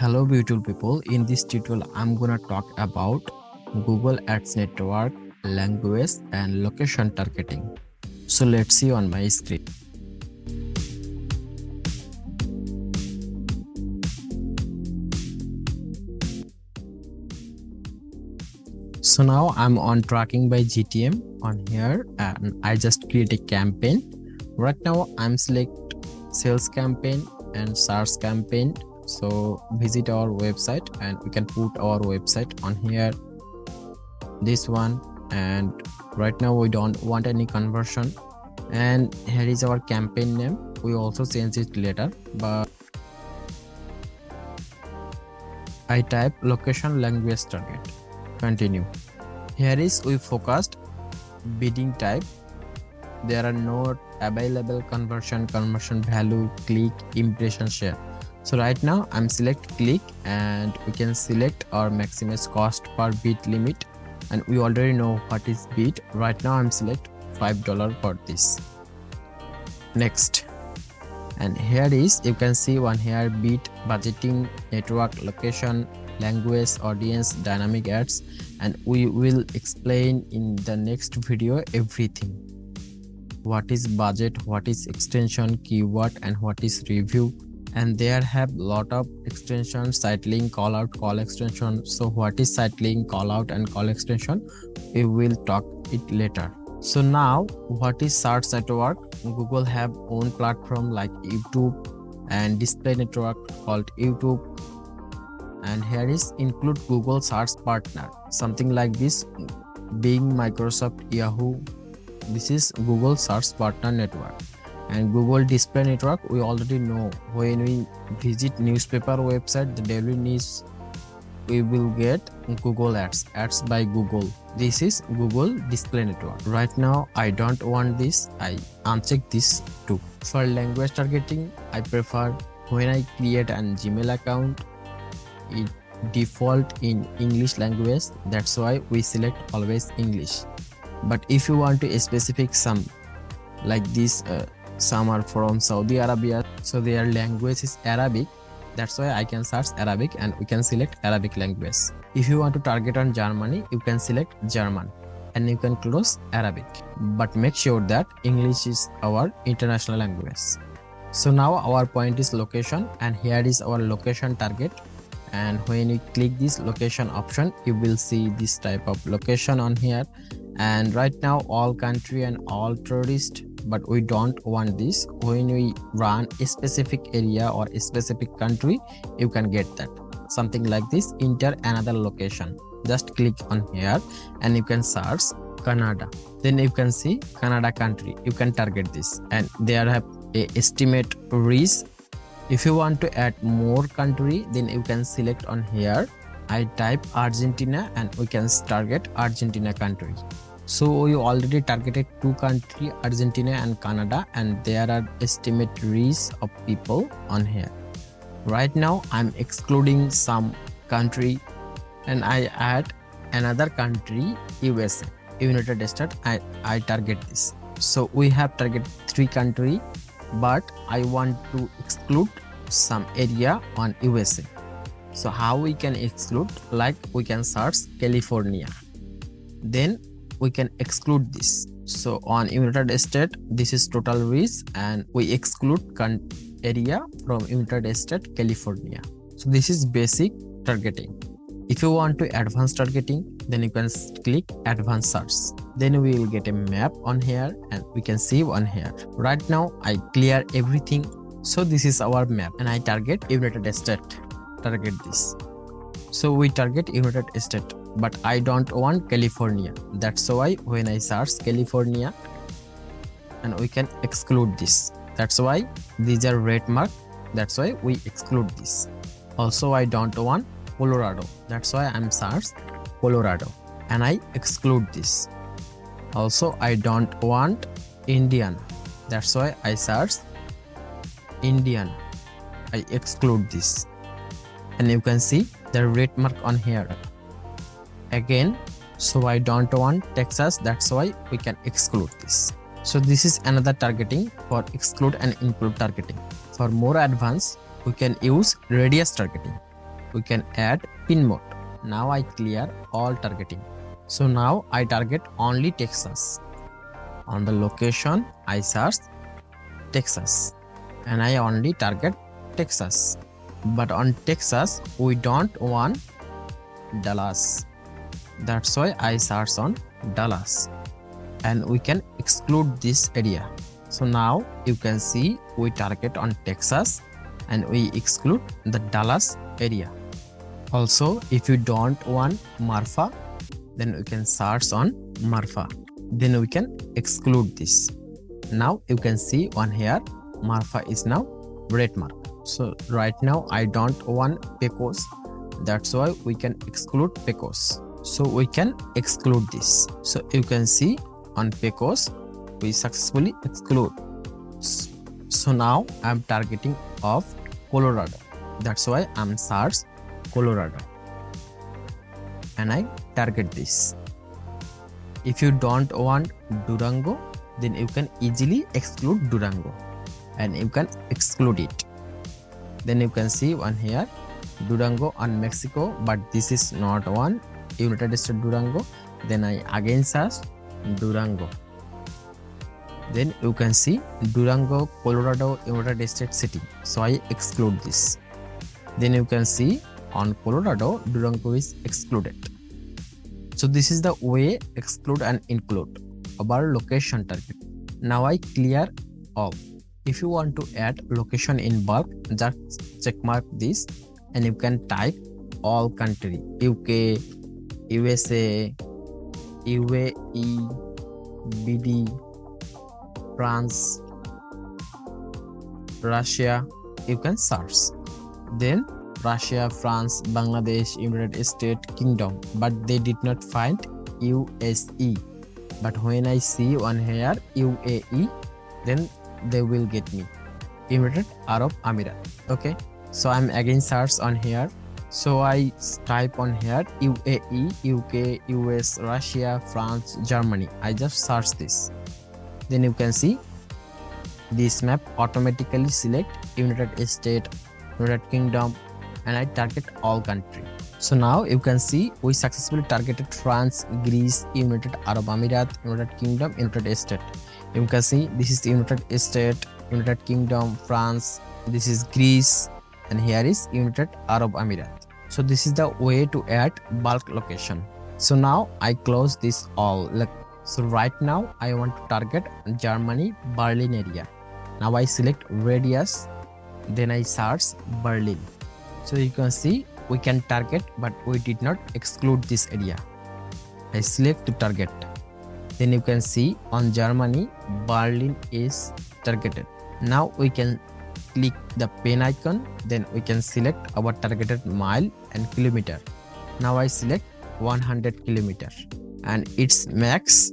Hello beautiful people, in this tutorial I'm gonna talk about Google Ads network, language and location targeting. So let's see on my screen. So now I'm on tracking by GTM on here and I just create a campaign. Right now I'm select sales campaign and search campaign. So visit our website and we can put our website on here, this one, and right now we don't want any conversion, and here is our campaign name. We also change it later, but I type location, language, target, continue. Here is we focused bidding type. There are no available conversion value, click, impression, share. So right now I'm select click and we can select our maximum cost per bid limit, and we already know what is bid. Right now I'm select $5 for this. Next, and here is you can see one here bid, budgeting, network, location, language, audience, dynamic ads, and we will explain in the next video everything. What is budget, what is extension, keyword, and what is review. And there have lot of extensions, site link, call out, call extension. So what is site link, call out and call extension, we will talk it later. So now what is search network? Google have own platform like YouTube and display network called YouTube, and here is include Google search partner, something like this, Bing, Microsoft, Yahoo. This is Google search partner network. And Google display network, we already know when we visit newspaper website, the daily news, we will get Google ads by Google. This is Google display network. Right now I don't want this, I uncheck this too. For language targeting, I prefer when I create an Gmail account, it default in English language, that's why we select always English. But if you want to specific some like this, some are from Saudi Arabia, so their language is Arabic, that's why I can search Arabic and we can select Arabic language. If you want to target on Germany, you can select German and you can close Arabic, but make sure that English is our international language. So now our point is location, and here is our location target. And when you click this location option, you will see this type of location on here. And right now all country and all tourist, but we don't want this. When we run a specific area or a specific country, you can get that something like this, enter another location, just click on here and you can search Canada, then you can see Canada country, you can target this, and there have a estimate reach. If you want to add more country, then you can select on here. I type Argentina and we can target Argentina country. So we already targeted two countries, Argentina and Canada, and there are estimate reach of people on here. Right now I'm excluding some country and I add another country, USA, United States. I target this. So we have target 3 countries, but I want to exclude some area on USA. So how we can exclude? Like we can search California, then we can exclude this. So on United States, this is total reach and we exclude area from United States, California. So this is basic targeting. If you want to advanced targeting, then you can click advanced search, then we will get a map on here and we can save on here. Right now I clear everything, so this is our map and I target United States, target this. So we target United States, but I don't want California, that's why when I search California, and we can exclude this, that's why these are red mark, that's why we exclude this. Also I don't want Colorado, that's why I'm search Colorado and I exclude this. Also I don't want Indiana, that's why I search Indiana, I exclude this, and you can see the red mark on here again. So I don't want Texas, that's why we can exclude this. So this is another targeting for exclude and include targeting. For more advanced, we can use radius targeting. we can add pin mode. Now I clear all targeting. So now I target only Texas. On the location I search Texas and I only target Texas. But on Texas we don't want Dallas. That's why I search on Dallas, and we can exclude this area. So now you can see we target on Texas and we exclude the Dallas area. Also, if you don't want Marfa, then we can search on Marfa. Then we can exclude this. Now you can see on here Marfa is now red mark. So right now I don't want Pecos. That's why we can exclude Pecos. So we can exclude this. So you can see on Pecos we successfully exclude. So now I'm targeting of Colorado. That's why I'm search Colorado and I target this. If you don't want Durango, then you can easily exclude Durango and you can exclude it. Then you can see one here Durango on Mexico, but this is not one United States Durango. Then I again search Durango. Then you can see Durango, Colorado, United States city. So I exclude this. Then you can see on Colorado, Durango is excluded. So this is the way exclude and include our location target. Now I clear all. If you want to add location in bulk, just check mark this and you can type all country: UK, USA, UAE, BD, France, Russia. You can search. Then Russia, France, Bangladesh, United States Kingdom, but they did not find USE. But when I see on here UAE, then they will get me United Arab Emirates. Okay, so I'm again search on here. So I type on here UAE, UK, US, Russia, France, Germany. I just search this. Then you can see this map automatically select United States, United Kingdom, and I target all country. So now you can see we successfully targeted France, Greece, United Arab Emirates, United Kingdom, United States. You can see this is United States, United Kingdom, France, this is Greece, and here is United Arab Emirates. So this is the way to add bulk location. So now I close this all. So right now I want to target Germany, Berlin area. Now I select radius, then I search Berlin. So you can see we can target, but we did not exclude this area. I select to target. Then you can see on Germany, Berlin is targeted. Now we can click the pen icon, then we can select our targeted mile and kilometer. Now I select 100 kilometer and its max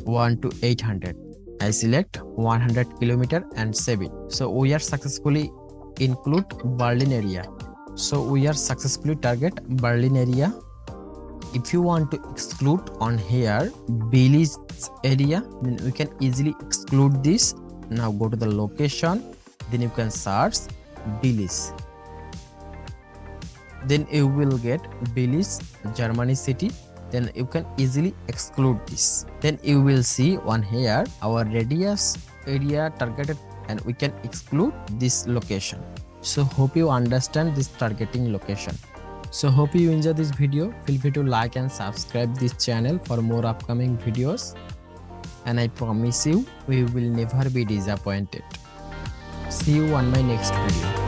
1 to 800. I select 100 kilometer and save it. So we are successfully include Berlin area. So we are successfully target Berlin area. If you want to exclude on here Belize area, then we can easily exclude this. Now go to the location, then you can search Belize. Then you will get Belize, Germany city. Then you can easily exclude this. Then you will see on here our radius area targeted, and we can exclude this location. So hope you understand this targeting location. So hope you enjoy this video. Feel free to like and subscribe this channel for more upcoming videos. And I promise you, we will never be disappointed. See you on my next video.